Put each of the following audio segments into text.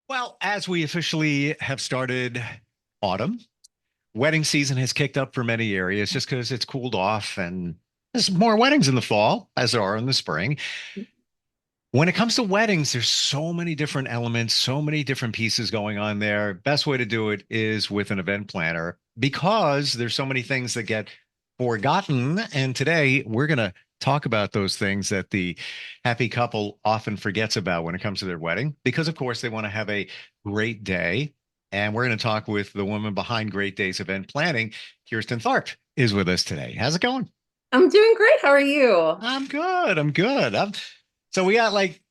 Well, as we officially have started autumn, wedding season has kicked up for many areas just because it's cooled off and there's more weddings in the fall as there are in the spring. When it comes to weddings, there's so many different elements, so many different pieces going on there. Best way to do it is with an event planner because there's so many things that get forgotten. And today we're going to talk about those things that the happy couple often forgets about when it comes to their wedding, because of course they want to have a great day. And we're going to talk with the woman behind Great Days Event Planning. Kiersten Tharp is with us today. How's it going? I'm doing great. How are you? I'm good. I'm good. So we got like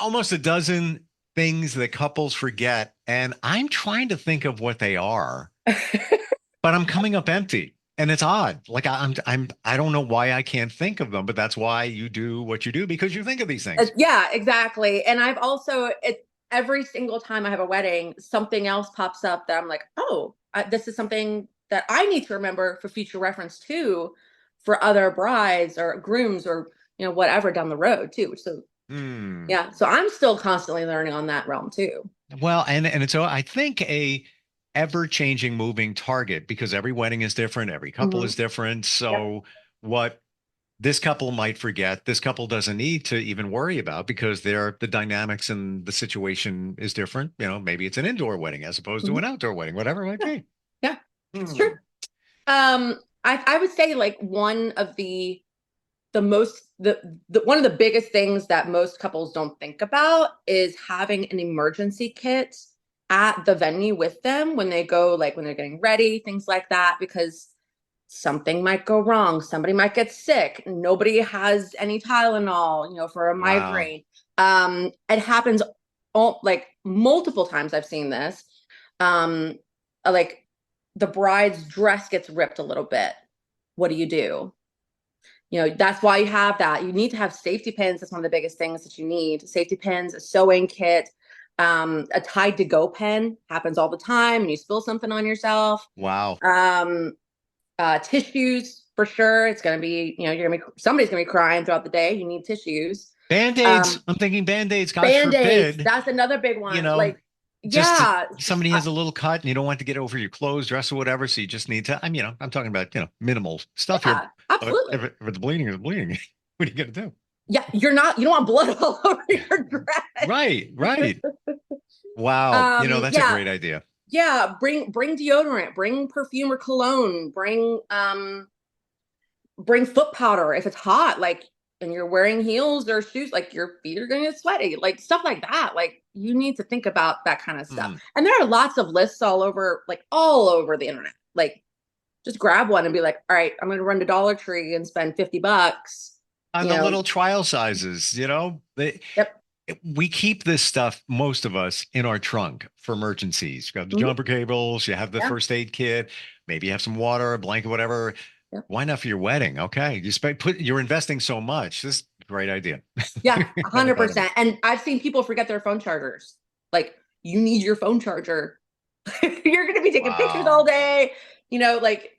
almost a dozen things that couples forget, and I'm trying to think of what they are, but I'm coming up empty. And it's odd. Like I don't know why I can't think of them, but that's why you do what you do because you think of these things. Yeah, exactly. And I've also every single time I have a wedding, something else pops up that I'm like, oh, this is something that I need to remember for future reference too, for other brides or grooms or whatever down the road too. So Hmm. yeah, so I'm still constantly learning on that realm too. Well, and it's I think a ever-changing moving target because every wedding is different, every couple Hmm. is different. Yep. So what this couple might forget, this couple doesn't need to even worry about because the dynamics and the situation is different. You know, maybe it's an indoor wedding as opposed to Hmm. an outdoor wedding, whatever it might Yeah, be. yeah, it's Hmm. true. I would say like one of the most the one of the biggest things that most couples don't think about is having an emergency kit at the venue with them when they go, like when they're getting ready, things like that, because something might go wrong, somebody might get sick, nobody has any Tylenol, for a Wow. migraine. It happens like multiple times. I've seen this. um like the bride's dress gets ripped a little bit. What do you do? That's why you have that. You need to have safety pins. That's one of the biggest things that you need. Safety pins, a sewing kit, a Tide to Go pen happens all the time and you spill something on yourself. Wow. Um, tissues for sure. It's going to be, somebody's going to be crying throughout the day. You need tissues. Band-Aids. Um, I'm thinking band-Aids, God Band-aids. forbid, That's another big you one. know, Like, just yeah, somebody uh, has a little cut and you don't want to get over your clothes, dress or whatever. So you just need to, I'm talking about, minimal stuff here. yeah, But absolutely. if it's bleeding, it's bleeding. What are you going to do? Yeah, you don't want blood all over your dress. Right, right. Wow. That's a Yeah, great idea. yeah, bring deodorant, bring perfume or cologne, bring foot powder if it's hot, like, and you're wearing heels or shoes, like your feet are gonna get sweaty, like stuff like that. Like you need to think about that kind of stuff. Hmm. And there are lots of lists all over the internet. Like just grab one and be like, all right, I'm gonna run to Dollar Tree and spend $50. On You the know, little trial sizes, yep. we keep this stuff, most of us, in our trunk for emergencies. You got the Hmm. jumper cables, you have the Yeah, first aid kit, maybe you have some water, a blanket, whatever. yeah, Why not for your wedding? Okay. You're investing so much. This is a great idea. yeah, Never thought of it. 100%. And I've seen people forget their phone chargers. Like you need your phone charger. You're gonna be taking pictures all Wow. day. Like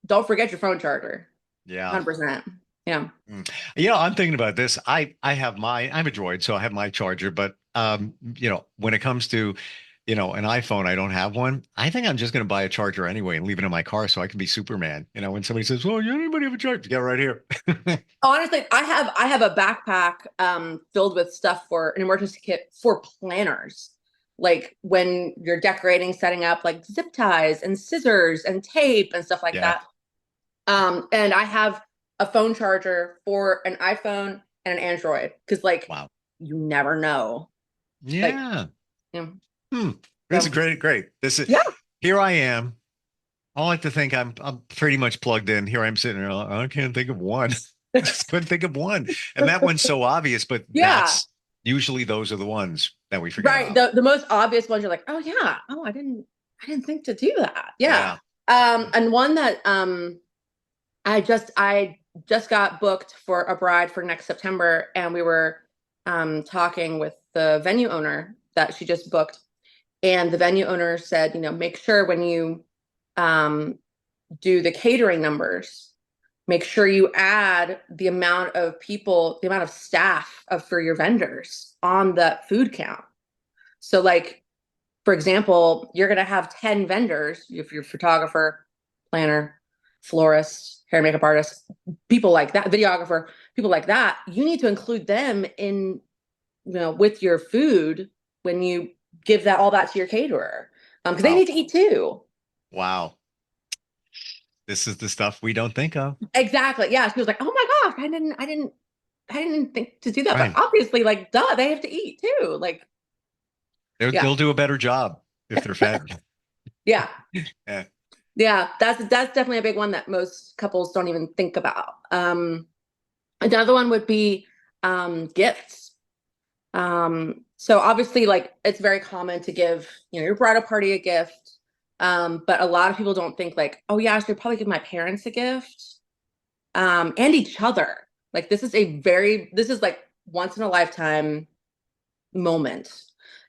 don't forget your phone charger. Yeah. 100%. Yeah. Mm. I'm thinking about this. I'm a Droid, so I have my charger, but when it comes to, an iPhone, I don't have one. I think I'm just going to buy a charger anyway and leave it in my car so I can be Superman. When somebody says, "Well, anybody have a charger?" Get right here. Honestly, I have a backpack filled with stuff for an emergency kit for planners. Like when you're decorating, setting up, like zip ties and scissors and tape and stuff like Yeah. that. And I have a phone charger for an iPhone and an Android because, like, Wow. you never know. Like, Yeah. you know, Hmm. This is so great. Great. This is yeah, Here I am. I like to think I'm pretty much plugged in. Here I'm sitting there. I can't think of one. Just couldn't think of one. And that one's so obvious, but yeah, that's usually those are the ones that we forget right. about. The most obvious ones you're like, oh yeah, oh I didn't think to do that. Yeah. Yeah. And one that I just got booked for a bride for next September, and we were talking with the venue owner that she just booked, and the venue owner said, make sure when you um, do the catering numbers, make sure you add the amount of people, the amount of staff for your vendors on the food count. So like, for example, you're going to have 10 vendors, if you're a photographer, planner, florist, hair and makeup artist, people like that, videographer, people like that, you need to include them in, with your food when you give that all that to your caterer. Because they Wow. need to eat too. Wow. This is the stuff we don't think of. Exactly. Yeah. She was like, "Oh my gosh, I didn't think to do that." But Right. obviously, like, duh, they have to eat too. Like, yeah, They'll do a better job if they're fed. yeah, Yeah. yeah. That's definitely a big one that most couples don't even think about. Another one would be gifts. So obviously, like, it's very common to give, your bridal party a gift. But a lot of people don't think like, oh yeah, I should probably give my parents a gift. And each other. Like this is like once in a lifetime moment.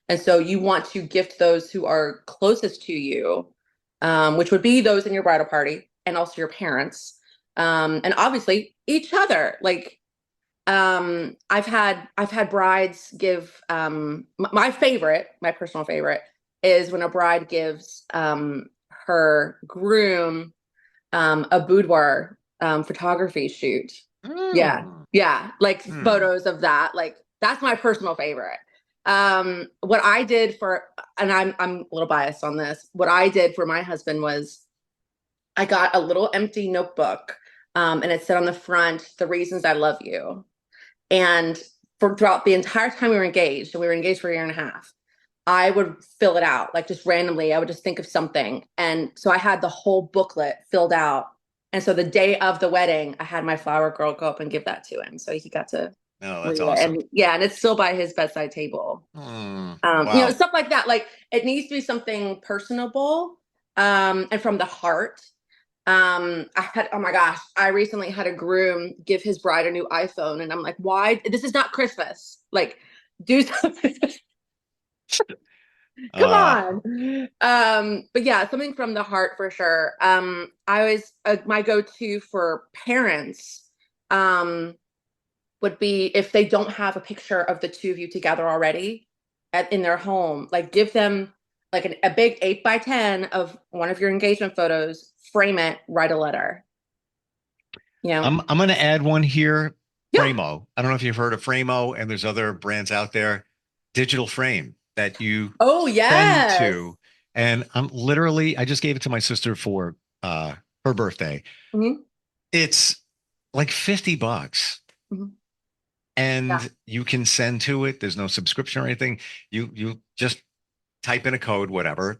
And so you want to gift those who are closest to you, which would be those in your bridal party and also your parents. And obviously each other. Like I've had brides give my favorite, my personal favorite is when a bride gives her groom a boudoir photography shoot. Yeah. Mm. Yeah. Like Mm. photos of that. Like that's my personal favorite. What I did for, and I'm a little biased on this. What I did for my husband was I got a little empty notebook, and it said on the front, "The reasons I love you." And for throughout the entire time we were engaged, and we were engaged for a year and a half, I would fill it out like just randomly. I would just think of something. And so I had the whole booklet filled out. And so the day of the wedding, I had my flower girl go up and give that to him. So he got to Oh, that's read it. awesome. And yeah, and it's still by his bedside table. Mm. Wow. Stuff like that. Like it needs to be something personable, and from the heart. Oh my gosh, I recently had a groom give his bride a new iPhone, and I'm like, why? This is not Christmas. Like, do something. Come Uh, on. But yeah, something from the heart for sure. I always my go-to for parents would be if they don't have a picture of the two of you together already in their home, like give them like a big 8 by 10 of one of your engagement photos, frame it, write a letter. You know? I'm going to add one here. Yeah. Framo. I don't know if you've heard of Framo, and there's other brands out there. Digital frame that you Oh send yes. to, and I'm literally I just gave it to my sister for her birthday. Hmm. It's like $50. Hmm. Yeah. And you can send to it. There's no subscription or anything. You just type in a code, whatever.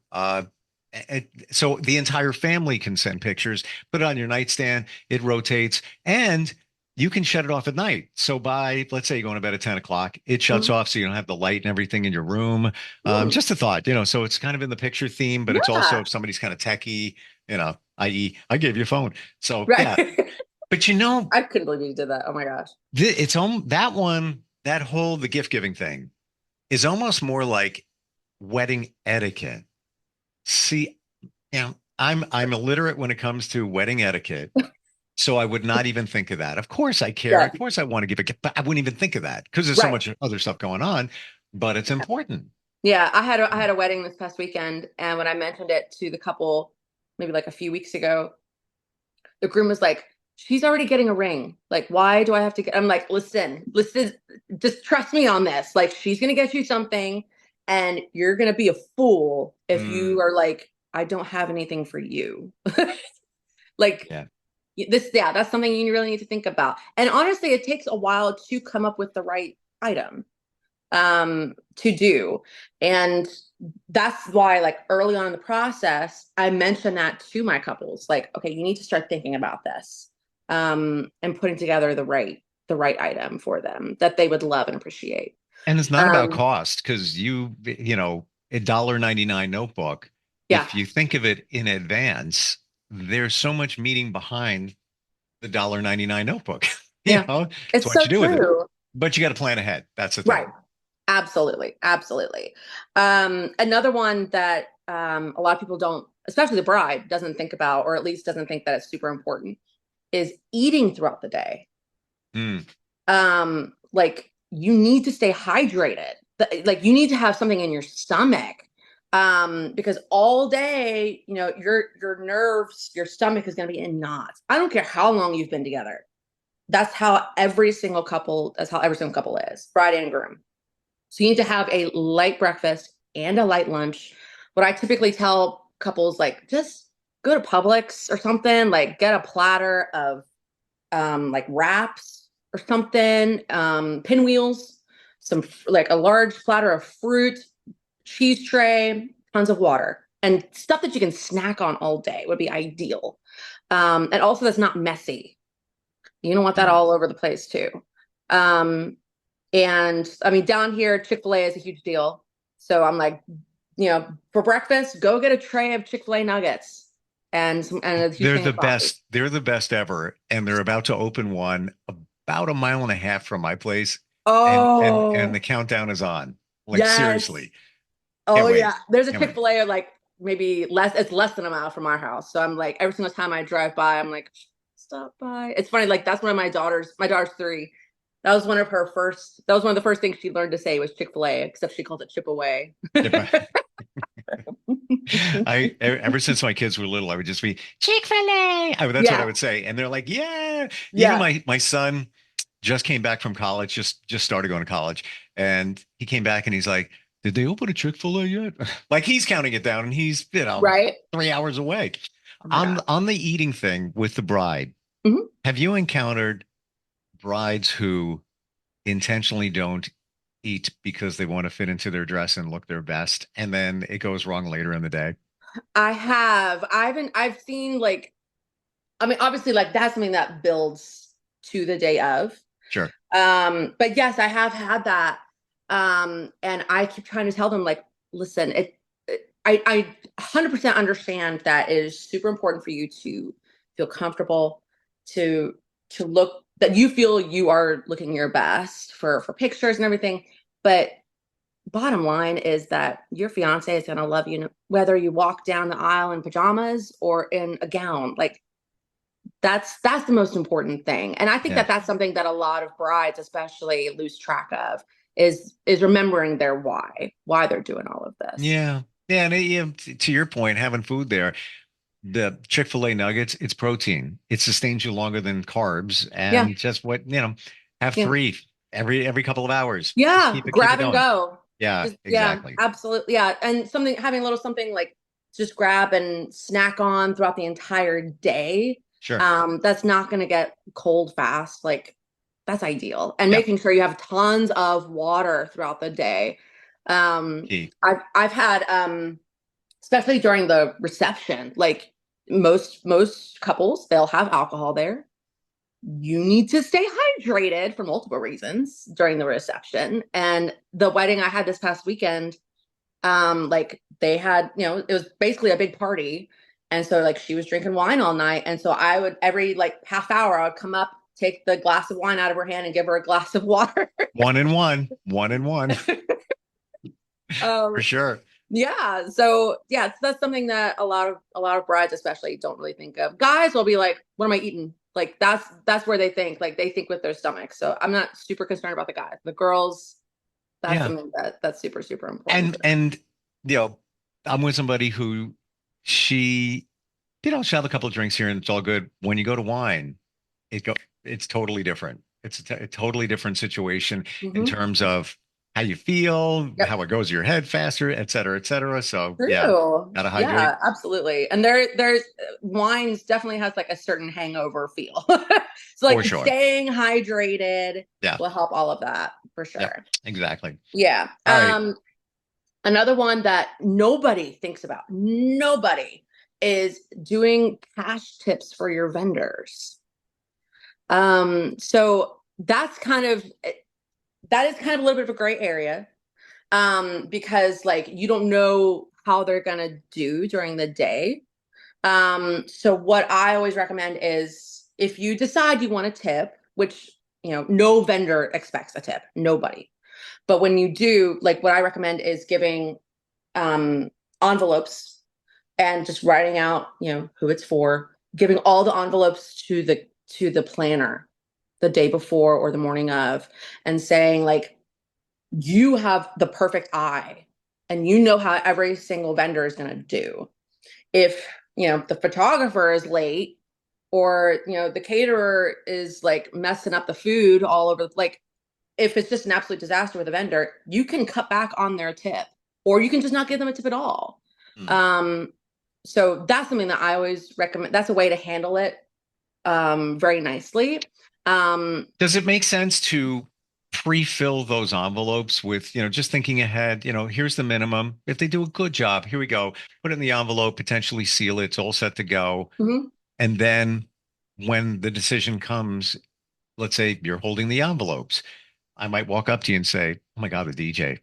So the entire family can send pictures. Put it on your nightstand. It rotates, and you can shut it off at night. So by let's say you're going to bed at 10 o'clock, it shuts Hmm. off, so you don't have the light and everything in your room. Hmm. Just a thought, so it's kind of in the picture theme, but it's also Yeah. if somebody's kind of techie, i.e., I gave you a phone. So yeah, Right. but I couldn't believe you did that. Oh my gosh. it's that one, that whole the gift giving thing is almost more like wedding etiquette. See, I'm illiterate when it comes to wedding etiquette, so I would not even think of that. Of course, I care. Yeah. Of course, I want to give a gift, but I wouldn't even think of that because there's so Right. much other stuff going on. But it's important. Yeah, I had a wedding this past weekend, and when I mentioned it to the couple, maybe like a few weeks ago, the groom was like, "She's already getting a ring. Like, why do I have to get?" I'm like, listen, just trust me on this. Like, she's gonna get you something, and you're gonna be a fool if you Mm, are like, I don't have anything for you." Like yeah. this, yeah, that's something you really need to think about. And honestly, it takes a while to come up with the right item to do. And that's why, like early on in the process, I mentioned that to my couples, like, okay, you need to start thinking about this, and putting together the right item for them that they would love and appreciate. And it's not about Um, cost because $1.99 notebook, yeah, if you think of it in advance, there's so much meaning behind the $1.99 notebook. yeah, It's it's what so you do with it. true. But you got to plan ahead. That's the Right. thing. Absolutely. Absolutely. Another one that a lot of people don't, especially the bride, doesn't think about, or at least doesn't think that it's super important, is eating throughout the day. Mm, Like you need to stay hydrated. like you need to have something in your stomach. Because all day, your nerves, your stomach is going to be in knots. I don't care how long you've been together. That's how every single couple is, bride and groom. So you need to have a light breakfast and a light lunch. What I typically tell couples, like, just go to Publix or something, like get a platter of like wraps or something, pinwheels, like a large platter of fruit, cheese tray, tons of water, and stuff that you can snack on all day would be ideal. And also that's not messy. You don't want that Mm. all over the place too. Um, and I mean, down here, Chick-fil-A is a huge deal. So I'm like, for breakfast, go get a tray of Chick-fil-A nuggets and a huge They're thing the of coffee. best. They're the best ever. And they're about to open one about a mile and a half from my place. And the Oh, countdown is on. Like yes. seriously. Can't Oh wait. yeah. There's a Can't wait. Chick-fil-A like maybe less, it's less than a mile from our house. So I'm like, every single time I drive by, I'm like, stop by. It's funny, like that's one of my daughter's 3. That was one of the first things she learned to say was Chick-fil-A, except she calls it chip away. Ever since my kids were little, I would just be Chick-fil-A. That's what I Yeah, would say. And they're like, yeah. Even yeah, my son just came back from college, just started going to college. And he came back and he's like, did they open a Chick-fil-A yet? Like he's counting it down and he's, right. 3 hours away. Oh my On God. on the eating thing with the bride, Mhm. have you encountered brides who intentionally don't eat because they want to fit into their dress and look their best, and then it goes wrong later in the day? I have. I've seen like, I mean, obviously, like that's something that builds to the day of. Sure. But yes, I have had that. And I keep trying to tell them, like, listen, I 100% understand that it is super important for you to feel comfortable, to look that you feel you are looking your best for pictures and everything. But bottom line is that your fiance is going to love you whether you walk down the aisle in pajamas or in a gown. Like that's the most important thing. And I think Yeah. that that's something that a lot of brides especially lose track of, is remembering their why they're doing all of this. Yeah. Yeah. And to your point, having food there, the Chick-fil-A nuggets, it's protein. It sustains you longer than carbs. Yeah, And just have yeah, 3 every couple of hours. Just yeah, keep it grab and going. go. Yeah, Just, yeah, exactly. absolutely, yeah. And something, having a little something like just grab and snack on throughout the entire day, Sure. that's not going to get cold fast. Like that's ideal. And Yeah. making sure you have tons of water throughout the day. Key. I've had especially during the reception, like most couples, they'll have alcohol there. You need to stay hydrated for multiple reasons during the reception. And the wedding I had this past weekend, like they had, it was basically a big party. And so like she was drinking wine all night. And so I would, every like half hour, I would come up, take the glass of wine out of her hand and give her a glass of water. 1 and 1. 1 and 1. For um, sure. Yeah. So yeah, that's something that a lot of brides especially don't really think of. Guys will be like, what am I eating? Like that's where they think. Like they think with their stomach. So I'm not super concerned about the guys. The girls, that's Yeah. something that's super, super important And for them. and you know, I'm with somebody who she, she'll have a couple of drinks here and it's all good. When you go to wine, it's totally different. It's a totally different situation in Hmm. terms of how you feel, Yep. how it goes to your head faster, et cetera, et cetera. So yeah, True. gotta hydrate Yeah, absolutely. And there's wines definitely has like a certain hangover feel. So for like sure. staying hydrated Yeah. will help all of that for Yep. sure. Exactly. Yeah. All right. Another one that nobody thinks about, nobody, is doing cash tips for your vendors. So that is kind of a little bit of a gray area, because like you don't know how they're gonna do during the day. So what I always recommend is if you decide you want a tip, which no vendor expects a tip, nobody. But when you do, like what I recommend is giving um, envelopes and just writing out, who it's for, giving all the envelopes to the planner the day before or the morning of, and saying like, you have the perfect eye and you know how every single vendor is going to do. If, the photographer is late, or, the caterer is like messing up the food all over, like, if it's just an absolute disaster with a vendor, you can cut back on their tip, or you can just not give them a tip at all. Hmm. Um, so that's something that I always recommend. That's a way to handle it very nicely. Um, Does it make sense to pre-fill those envelopes with, just thinking ahead, here's the minimum. If they do a good job, here we go. Put it in the envelope, potentially seal it, it's all set to go. mhm. And then when the decision comes, let's say you're holding the envelopes, I might walk up to you and say, "Oh my God, the DJ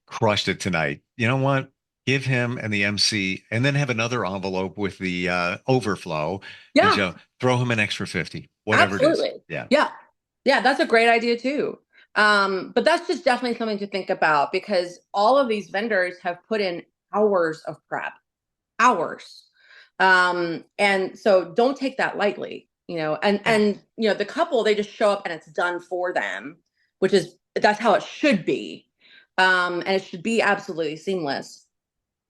crushed it tonight. You know what? Give him and the MC, and then have another envelope with the overflow, and Yeah, Joe, throw him an extra 50, whatever it is." absolutely. Yeah, Yeah. Yeah, that's a great idea too. But that's just definitely something to think about, because all of these vendors have put in hours of prep, hours. And so don't take that lightly, and yeah, the couple, they just show up and it's done for them, that's how it should be. And it should be absolutely seamless.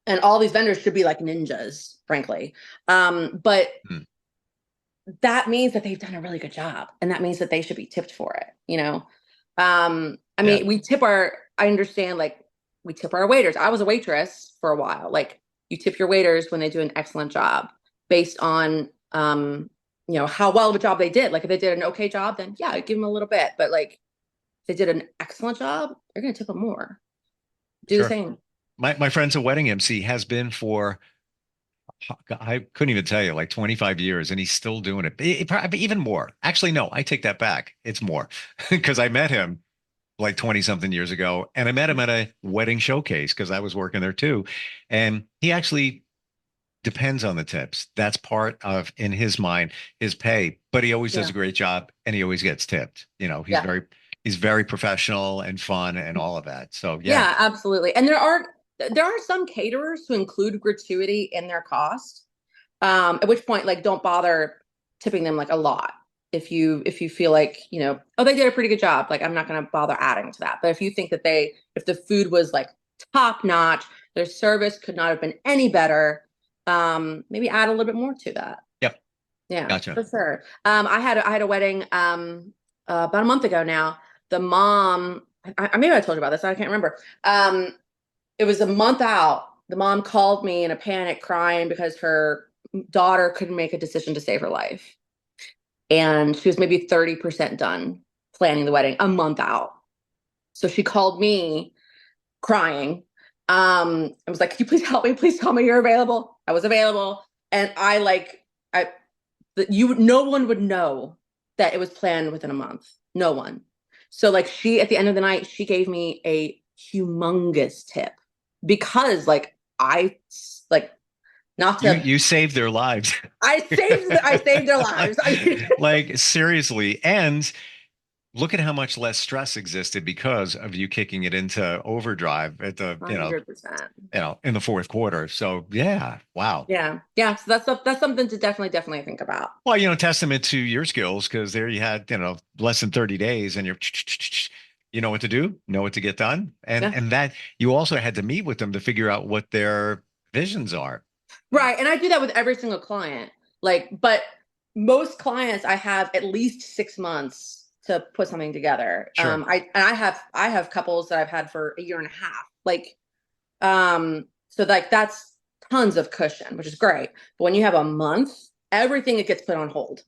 And all these vendors should be like ninjas, frankly. But hmm, that means that they've done a really good job, and that means that they should be tipped for it. I yeah, mean, I understand, like, we tip our waiters. I was a waitress for a while. Like, you tip your waiters when they do an excellent job, based on how well of a job they did. Like, if they did an okay job, then yeah, I'd give them a little bit. But like, if they did an excellent job, you're gonna tip them more. Do the sure. same. My friend's a wedding MC, has been for, I couldn't even tell you, like 25 years, and he's still doing it. Probably even more. Actually, no, I take that back. It's more because I met him like 20 something years ago, and I met him at a wedding showcase because I was working there too. And he actually depends on the tips. That's part of, in his mind, his pay, but he always does Yeah. a great job and he always gets tipped. Yeah. He's very professional and fun and all of that. So yeah, Yeah, absolutely. And there are some caterers who include gratuity in their cost. At which point, like, don't bother tipping them like a lot. If you feel like, oh, they did a pretty good job, like, I'm not going to bother adding to that. But if you think that if the food was like top notch, their service could not have been any better, maybe add a little bit more to that. yep, Yeah, gotcha. for sure. I had a wedding about a month ago now. The mom, maybe I told you about this. I can't remember. It was a month out. The mom called me in a panic, crying because her daughter couldn't make a decision to save her life. And she was maybe 30% done planning the wedding a month out. So she called me crying. I was like, "Can you please help me? Please tell me you're available." I was available. And no one would know that it was planned within a month. No one. So, like, at the end of the night, she gave me a humongous tip, because, like, like, not You to, you saved their lives. I saved their lives. Like seriously. And look at how much less stress existed because of you kicking it into overdrive at the, 100%. in the fourth quarter. So yeah, wow. Yeah. Yeah. So that's something to definitely think about. Well, testament to your skills because there you had, less than 30 days and you know what to do, know what to get done. And Yeah. and that you also had to meet with them to figure out what their visions are. Right. And I do that with every single client. Like, but most clients, I have at least 6 months to put something together. Sure. I have couples that I've had for a year and a half. Like, so, like, that's tons of cushion, which is great. But when you have a month, everything, it gets put on hold.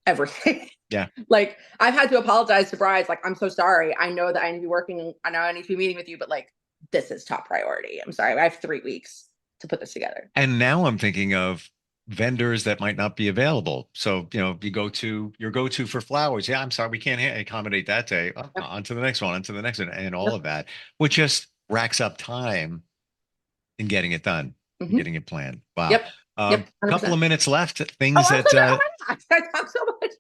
Everything. Yeah. Like, I've had to apologize to brides, like, "I'm so sorry. I know that I need to be working. I know I need to be meeting with you, but, like, this is top priority. I'm sorry. I have 3 weeks to put this together." And now I'm thinking of vendors that might not be available. So, you go to your go-to for flowers. Yeah, I'm sorry, we can't accommodate that day. Oh, Yep. on to the next one, on to the next one, and all Yep. of that, which just racks up time in getting it done, and Hmm. getting it planned. Wow. Yep. Yep. Couple of 100%. minutes left. Oh, Things I'm that so sorry. Oh my gosh, I talk so much.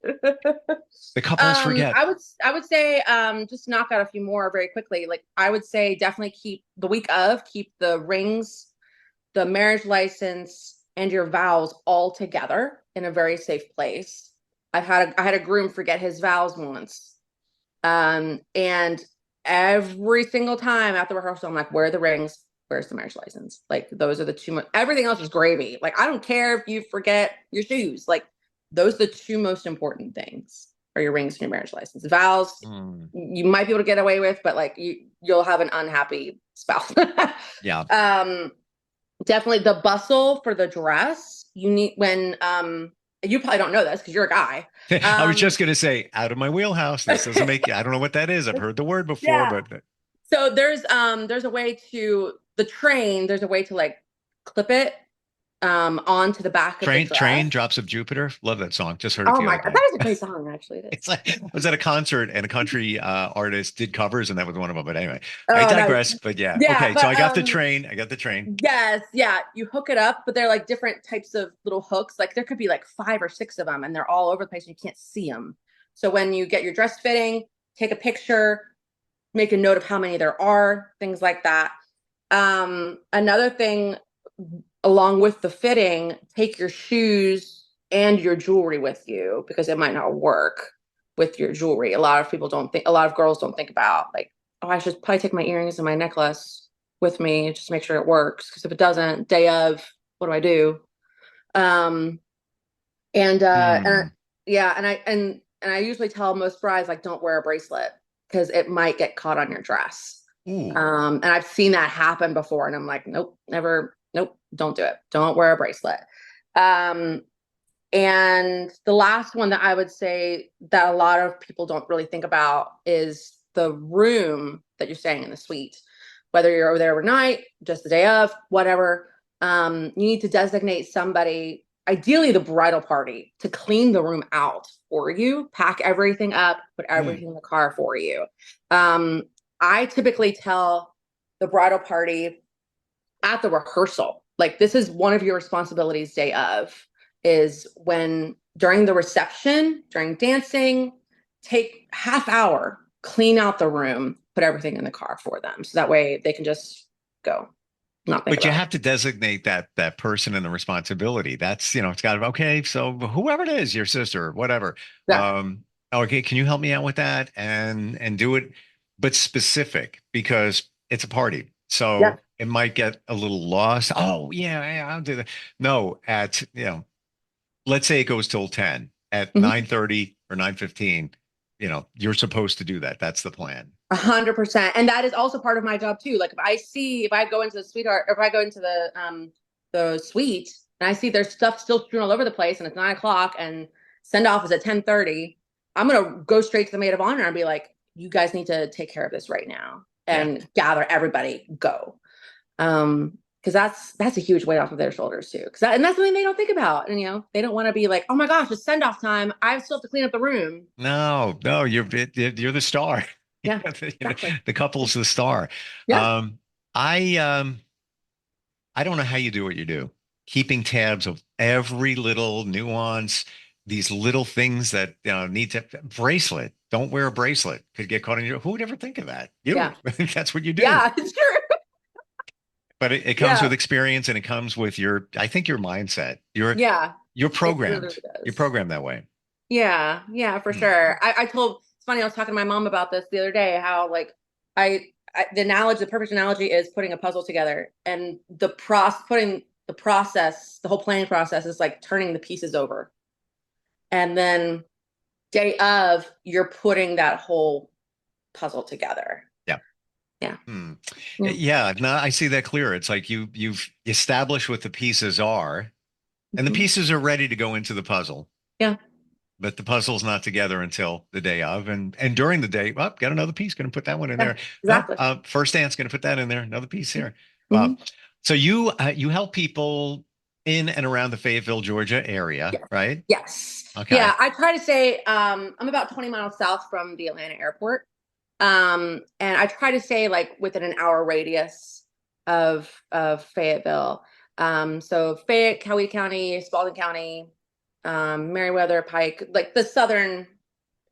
the couples forget. I would say, just knock out a few more very quickly. Like, I would say, definitely keep the rings, the marriage license, and your vows all together in a very safe place. I had a groom forget his vows once. And every single time at the rehearsal, I'm like, where are the rings? Where's the marriage license? Like those are the two most, everything else is gravy. Like I don't care if you forget your shoes. Like those are the two most important things are your rings and your marriage license. Vows, Mm, you might be able to get away with, but like you'll have an unhappy spouse. yeah. um Definitely the bustle for the dress. You need when you probably don't know this because you're a guy. I was Um just going to say, out of my wheelhouse. This doesn't make, I don't know what that is. I've heard the word before, yeah. but So there's a way to the train, there's a way to like clip it onto the back of the train dress. drops of Jupiter. Love that song. Just heard it Oh the my other God, day. that is a great song, actually. It It's is. like I was at a concert and a country artist did covers, and that was one of them. But anyway, I Oh, nice. digress. But yeah, Yeah, okay. So but I got the train. I got the train. yes, yeah, you hook it up, but they're like different types of little hooks. Like there could be like 5 or 6 of them, and they're all over the place, and you can't see them. So when you get your dress fitting, take a picture, make a note of how many there are, things like that. Another thing, along with the fitting, take your shoes and your jewelry with you because it might not work with your jewelry. A lot of people don't think, a lot of girls don't think about like, oh, I should probably take my earrings and my necklace with me just to make sure it works. Because if it doesn't, day of, what do I do? Um, and Hmm. yeah, and I usually tell most brides like, don't wear a bracelet because it might get caught on your dress. Ooh. And I've seen that happen before, and I'm like, nope, never, nope, don't do it. Don't wear a bracelet. Um, and the last one that I would say that a lot of people don't really think about is the room that you're staying in, the suite. Whether you're over there overnight, just the day of, whatever, you need to designate somebody, ideally the bridal party, to clean the room out for you, pack everything up, put Mm. everything in the car for you. Um, I typically tell the bridal party at the rehearsal, like this is one of your responsibilities day of, is when during the reception, during dancing, take half hour, clean out the room, put everything in the car for them. So that way they can just go, not think But you about it. have to designate that person and the responsibility. That's, it's got to, okay, so whoever it is, your sister, whatever. Yeah. Okay, can you help me out with that and do it, but specific because it's a party. Yeah. So it might get a little lost. Oh, yeah, yeah, I'll do that. No, let's say it goes till 10 at Mhm. 9:30 or 9:15, you're supposed to do that. That's the plan. 100%. And that is also part of my job too. Like if I go into the sweetheart, or if I go into the suite and I see there's stuff still strewn all over the place and it's 9 o'clock and send off is at 10:30, I'm gonna go straight to the maid of honor and be like, you guys need to take care of this right now Yeah. and gather everybody, go. Because that's a huge weight off of their shoulders too. And that's something they don't think about. And they don't want to be like, oh my gosh, it's send off time. I still have to clean up the room. No, no, you're the star. Yeah, exactly. The couple's the star. Yeah. Um, I don't know how you do what you do, keeping tabs of every little nuance, these little things that need to bracelet. Don't wear a bracelet. Could get caught in your. Who would ever think of that? Yeah. You. That's what you do. Yeah, it's true. But it comes with Yeah. experience and it comes with I think your mindset. Yeah. You're It really, programmed. really You're does. programmed that way. Yeah. Yeah, for Hmm. sure. It's funny, I was talking to my mom about this the other day, how like the perfect analogy is putting a puzzle together and putting the process, the whole planning process is like turning the pieces over. And then day of, you're putting that whole puzzle together. Yeah. Yeah. Hmm. Yeah. Yeah. No, I see that clear. It's like you've established what the pieces are, and the Mhm. pieces are ready to go into the puzzle. Yeah. But the puzzle's not together until the day of, and during the day, well, got another piece, going to put that one in Yeah. there. Well, Exactly. first dance, going to put that in there. Another piece here. Wow. Mhm. So you help people in and around the Fayetteville, Georgia area, Yes. right? Yes. Okay. Yeah. I try to say I'm about 20 miles south from the Atlanta airport. And I try to stay like within an hour radius of Fayetteville. So Fayette, Coweta County, Spalding County, Meriwether, Pike, like the southern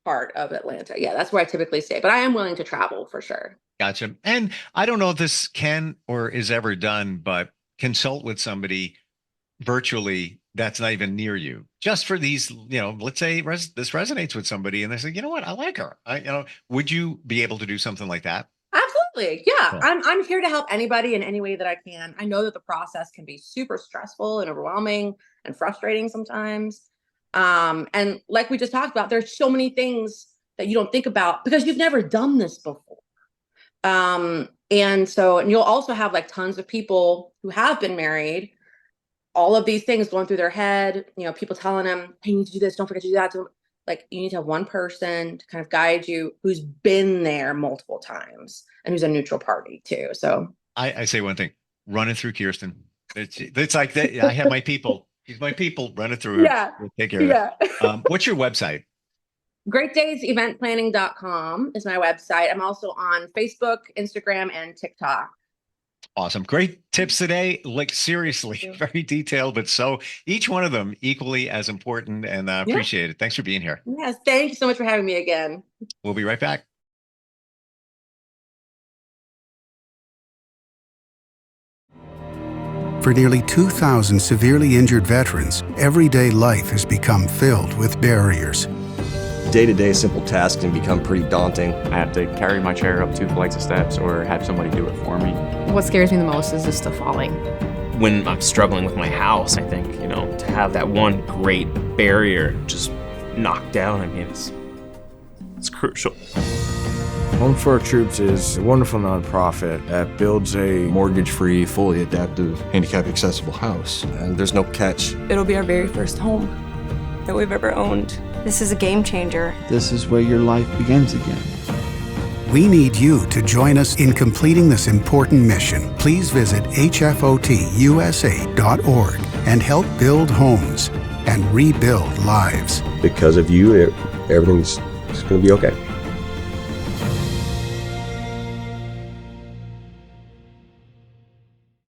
part of Atlanta. Yeah, that's where I typically stay. But I am willing to travel for sure. Gotcha. And I don't know if this can or is ever done, but consult with somebody virtually that's not even near you. Just for these, let's say this resonates with somebody and they say, you know what, I like her. Would you be able to do something like that? Absolutely. Yeah. Yeah. I'm here to help anybody in any way that I can. I know that the process can be super stressful and overwhelming and frustrating sometimes. And like we just talked about, there's so many things that you don't think about because you've never done this before. And you'll also have like tons of people who have been married, all of these things going through their head, people telling them, hey, you need to do this, don't forget to do that. So, like, you need to have one person to kind of guide you who's been there multiple times and who's a neutral party too. So I say one thing, run it through Kiersten. It's like that. I have my people. He's my people. Run it through. yeah, We'll take care of it. What's your website? greatdayseventplanning.com is my website. I'm also on Facebook, Instagram, and TikTok. Awesome. Great tips today. Like seriously, very detailed, but so each one of them equally as important, and appreciate it. Thanks for being here. Yes. Thank you so much for having me again. We'll be right back. For nearly 2,000 severely injured veterans, everyday life has become filled with barriers. Day-to-day simple tasks can become pretty daunting. I have to carry my chair up 2 flights of steps or have somebody do it for me. What scares me the most is just the falling. When I'm struggling with my house, I think, to have that one great barrier just knocked down, it's crucial. Home for Our Troops is a wonderful nonprofit that builds a mortgage-free, fully adaptive, handicap-accessible house. And there's no catch. It'll be our very first home that we've ever owned. This is a game changer. This is where your life begins again. We need you to join us in completing this important mission. Please visit hfotusa.org and help build homes and rebuild lives. Because of you, everything's going to be okay.